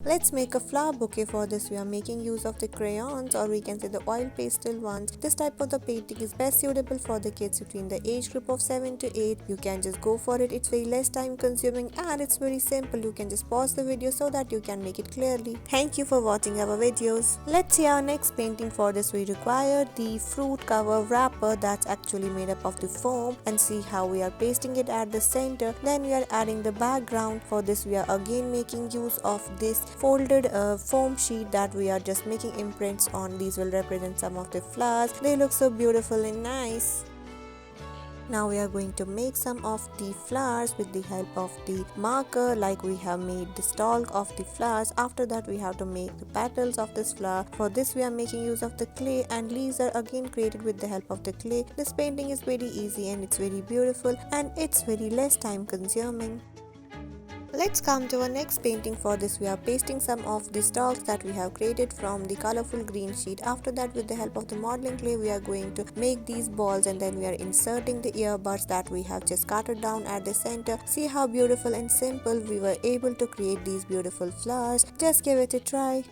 Let's make a flower bouquet. For this we are making use of the crayons, or we can say the oil pastel ones. This type of the painting is best suitable for the kids between the age group of 7 to 8. You can just go for it. It's very less time consuming and it's very simple. You can just pause the video so that you can make it clearly. Thank you for watching our videos. Let's see our next painting. For this we require the fruit cover wrapper that's actually made up of the foam, and see how we are pasting it at the center. Then we are adding the background. For this we are again making use of this folded foam sheet that we are just making imprints on. These will represent some of the flowers. They look so beautiful and nice. Now we are going to make some of the flowers with the help of the marker, like we have made the stalk of the flowers. After that we have to make the petals of this flower. For this we are making use of the clay, and leaves are again created with the help of the clay. This painting is very easy and it's very beautiful and it's very less time consuming. Let's come to our next painting. For this we are pasting some of the stalks that we have created from the colorful green sheet. After that, with the help of the modeling clay, we are going to make these balls, and then we are inserting the earbuds that we have just cutted down at the center. See how beautiful and simple we were able to create these beautiful flowers. Just give it a try.